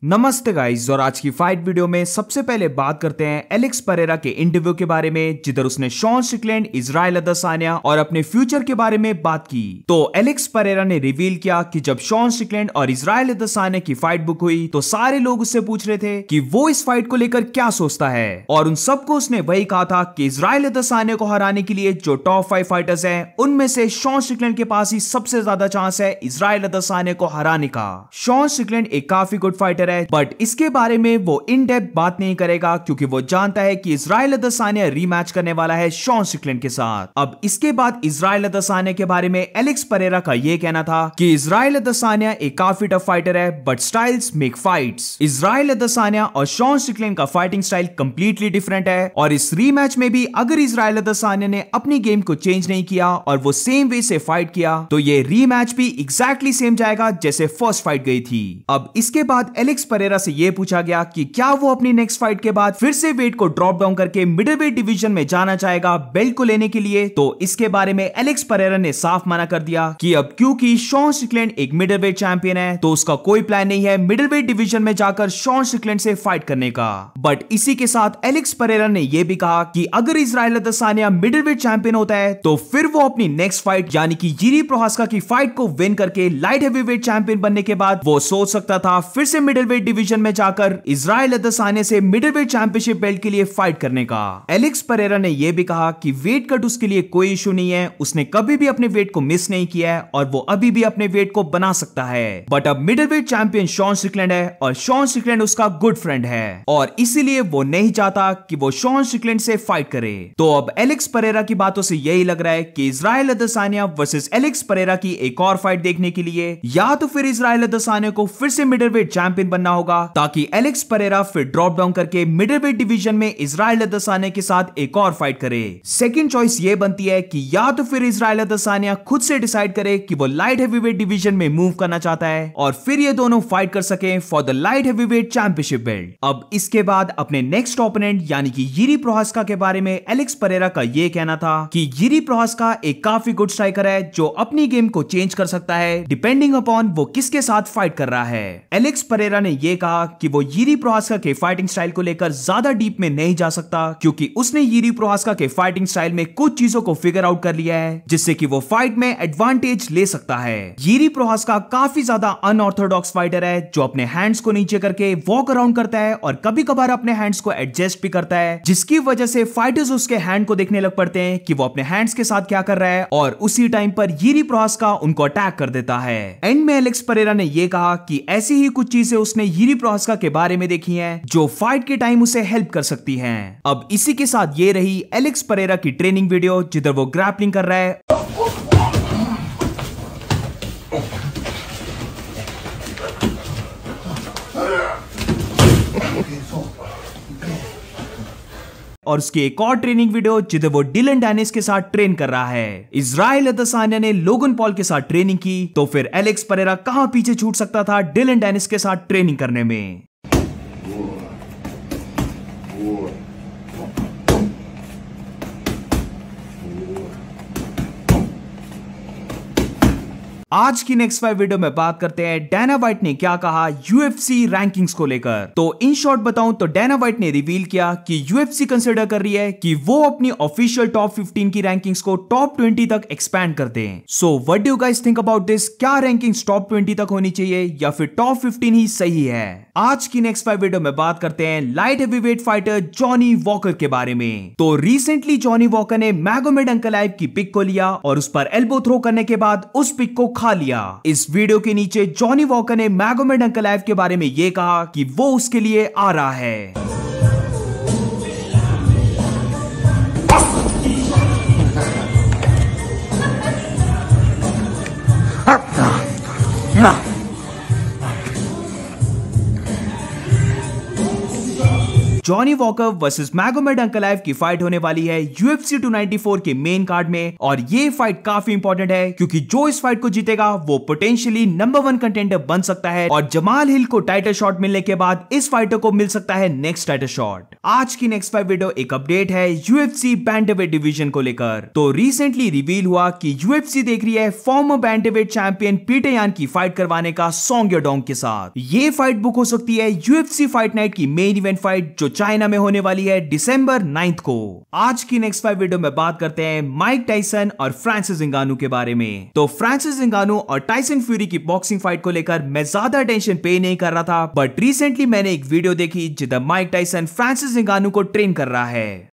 नमस्ते गाइस। और आज की फाइट वीडियो में सबसे पहले बात करते हैं एलेक्स परेरा के इंटरव्यू के बारे में, जिधर उसने शॉन स्ट्रिकलैंड, इजराइल अदेसाया और अपने फ्यूचर के बारे में बात की। तो एलेक्स परेरा ने रिवील किया कि जब शॉन स्ट्रिकलैंड और इजराइल अदेसाया की फाइट बुक हुई तो सारे लोग उससे पूछ रहे थे कि वो इस फाइट को लेकर क्या सोचता है, और उन सबको उसने वही कहा था कि इजराइल अदेसाया को हराने के लिए जो टॉप 5 फाइटर्स हैं उनमें से शॉन स्ट्रिकलैंड के पास ही सबसे ज्यादा चांस है इजराइल अदेसाया को हराने का। शॉन स्ट्रिकलैंड एक काफी गुड फाइटर है, बट इसके बारे में वो इन डेप्थ बात नहीं करेगा क्योंकि वो जानता है कि इजराइल अदेसाया रीमैच करने वाला है शॉन स्ट्रिकलैंड के साथ। अब इसके बाद इजराइल अदेसाया के बारे में एलेक्स परेरा का ये कहना था कि इजराइल अदेसाया एक काफी टफ फाइटर है, but styles make fights. Israel Adesanya और शॉन स्ट्रिकलैंड का फाइटिंग स्टाइल कंप्लीटली डिफरेंट है, और इस रीमैच में भी अगर इजराइल अदेसाया ने अपनी गेम को चेंज नहीं किया और वो सेम वे से फाइट किया तो ये रीमैच भी एग्जैक्टली सेम जाएगा जैसे फर्स्ट फाइट गई थी। अब इसके बाद एलेक्स परेरा से ये पूछा गया कि क्या वो अपनी नेक्स्ट फाइट के बाद फिर से वेट को ड्रॉप डाउन करके मिडलवेट डिवीजन में जाना चाहेगा बेल्ट को लेने के लिए। तो इसके बारे में एलेक्स परेरा ने साफ मना कर दिया कि अब क्योंकि शॉन स्ट्रिकलैंड एक मिडलवेट चैंपियन है तो उसका कोई प्लान नहीं है मिडलवेट डिवीजन में जाकर शॉन स्ट्रिकलैंड से फाइट करने का। बट इसी के साथ एलेक्स परेरा ने यह भी कहा कि अगर इजराइल अदेसाया मिडलवेट चैंपियन होता है तो फिर वो अपनी नेक्स्ट फाइट यानी कि जिरी प्रोहास्का की फाइट को विन करके लाइट हेवीवेट चैंपियन बनने के बाद वो सोच सकता था फिर से मिडलवेट डिवीजन में जाकर इजराइल अदेसाया से मिडलवेट चैंपियनशिप बेल्ट के लिए फाइट करने का। एलेक्स परेरा ने यह भी कहा कि वेट कट उसके लिए कोई इशू नहीं है, उसने कभी भी अपने वेट को मिस नहीं किया है और वो अभी भी अपने वेट को बना सकता है। बट अब मिडलवेट चैंपियन शॉन स्ट्रिकलैंड है और शॉन स्ट्रिकलैंड उसका गुड फ्रेंड है और इसीलिए वो नहीं चाहता कि वो शॉन स्ट्रिकलैंड से फाइट करे। तो अब एलेक्स परेरा की बातों से यही लग रहा है कि इजराइल अदेसाया वर्सेस एलेक्स परेरा की एक और फाइट देखने के लिए या तो फिर इजराइल अदेसाया को फिर से मिडलवेट चैंपियन बनना होगा ताकि एलेक्स परेरा फिर ड्रॉप डाउन करके मिडलवेट डिवीजन में इजराइल अदेसाया के साथ एक और फाइट करे। सेकंड चॉइस ये बनती है कि या तो फिर इजराइल अदेसाया खुद से डिसाइड करे कि वो लाइट हेवीवेट डिवीजन में मूव करना चाहता है और फिर ये दोनों फाइट कर सके for the light heavyweight championship belt. अब इसके बाद अपने नेक्स्ट ओपोनेंट यानी कि जिरी प्रोहास्का के बारे में एलेक्स परेरा का ये कहना था कि जिरी प्रोहास्का एक काफी गुड स्ट्राइकर है जो अपनी गेम को चेंज कर सकता है डिपेंडिंग अपॉन वो किसके साथ फाइट कर रहा है। एलेक्स परेरा ने यह कहा कि वो जिरी प्रोहास्का के फाइटिंग स्टाइल को लेकर ज्यादा डीप में नहीं जा सकता क्योंकि उसने जिरी प्रोहास्का के फाइटिंग स्टाइल में कुछ चीजों को फिगर आउट कर लिया है जिससे कि वो फाइट में एडवांटेज ले सकता है। जिरी प्रोहास्का काफी ज्यादा अनऑर्थोडॉक्स फाइटर है जो अपने हैंड्स को नीचे करके वॉक अराउंड करता है और कभी कभार अपने हैंड्स को एडजस्ट भी करता है, जिसकी वजह से फाइटर्स उसके हैंड को देखने लग पड़ते हैं कि वो अपने हैंड्स के साथ क्या कर रहा है और उसी टाइम पर जिरी प्रोहास्का उनको अटैक कर देता है। एंड में एलेक्स परेरा ने यह कहा कि ऐसी ही कुछ चीजें उसने जिरी प्रोहास्का के बारे में देखी हैं जो फाइट के टाइम उसे हेल्प कर सकती हैं। अब इसी के साथ ये रही एलेक्स परेरा की ट्रेनिंग वीडियो जिधर वो ग्रैपलिंग कर रहा है और उसकी एक और ट्रेनिंग वीडियो जिधर वो डिलन डेनिस के साथ ट्रेन कर रहा है। इजराइल अदेसाया ने लोगन पॉल के साथ ट्रेनिंग की तो फिर एलेक्स परेरा कहां पीछे छूट सकता था डिलन डेनिस के साथ ट्रेनिंग करने में। आज की नेक्स्ट 5 वीडियो में बात करते हैं डैना व्हाइट ने क्या कहा यूएफसी रैंकिंग्स को लेकर। तो इन शॉर्ट बताऊं तो डैना व्हाइट ने रिवील किया कि यूएफसी कंसीडर कर रही है कि वो अपनी ऑफिशियल टॉप 15 की रैंकिंग्स को टॉप 20 तक एक्सपैंड कर दें। So what do you guys think about this? क्या रैंकिंग्स टॉप 20 तक होनी चाहिए या फिर टॉप 15 ही सही है? आज की नेक्स्ट 5 वीडियो में बात करते हैं light heavyweight fighter Johnny walker के बारे में। तो रिसेंटली जॉनी वॉकर ने मैगोमेड अंकलाइव की पिक को लिया और उस पर एल्बो थ्रो करने के बाद उस पिक को खा लिया। इस वीडियो के नीचे जॉनी वॉकर ने मैगोमेड अंकलाइव के बारे में यह कहा कि वो उसके लिए आ रहा है। जॉनी वॉकर वर्सेस मैगोमेड अंकलाइव की फाइट होने वाली है UFC 294 के मेन कार्ड में। और ये फाइट काफी इंपॉर्टेंट है क्योंकि जो इस फाइट को जीतेगा वो पोटेंशियली नंबर 1 कंटेंडर बन सकता है और जमाल हिल को टाइटल शॉट मिलने के बाद इस फाइटर को मिल सकता है नेक्स्ट टाइटल शॉट। आज की नेक्स्ट 5 वीडियो एक अपडेट है UFC बैंटरवेट डिवीजन को लेकर। तो रिसेंटली रिवील हुआ कि UFC देख रही है फॉर्मर बैंटरवेट चैंपियन पीटर यान की फाइट करवाने का सॉन्ग योडोंग के साथ। ये फाइट बुक हो सकती है UFC फाइट नाइट की मेन इवेंट फाइट जो चाइना में होने वाली है December 9 को। आज की नेक्स्ट 5 वीडियो में बात करते हैं माइक टाइसन और फ्रांसिस इंगानू के बारे में। तो फ्रांसिस इंगानू और टाइसन फ्यूरी की बॉक्सिंग फाइट को लेकर मैं ज्यादा टेंशन पे नहीं कर रहा था, बट रिसेंटली मैंने एक वीडियो देखी जिधर माइक टाइसन फ्रांसिस इंगानू को ट्रेन कर रहा है।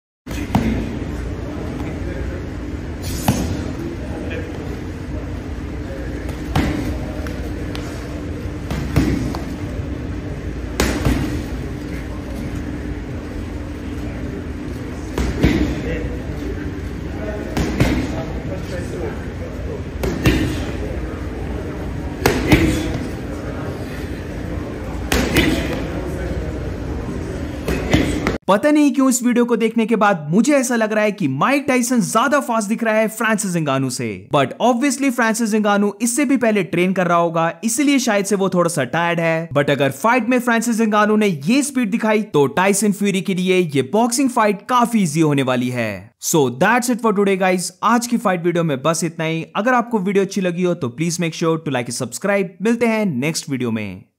पता नहीं क्यों इस वीडियो को देखने के बाद मुझे ऐसा लग रहा है कि माइक टाइसन ज्यादा फास्ट दिख रहा है फ्रांसिस इंगानू से, बट ऑब्वियसली फ्रांसिस इंगानू इससे भी पहले ट्रेन कर रहा होगा, इसलिए शायद से वो थोड़ा सा टायर्ड है। बट अगर फाइट में फ्रांसिस इंगानू ने ये स्पीड दिखाई तो टाइसन फ्यूरी के लिए ये बॉक्सिंग फाइट काफी इजी होने वाली है। So that's it for today guys. आज की फाइट वीडियो में बस इतना ही। अगर आपको वीडियो अच्छी लगी हो तो please make sure to like and subscribe. मिलते हैं नेक्स्ट वीडियो में।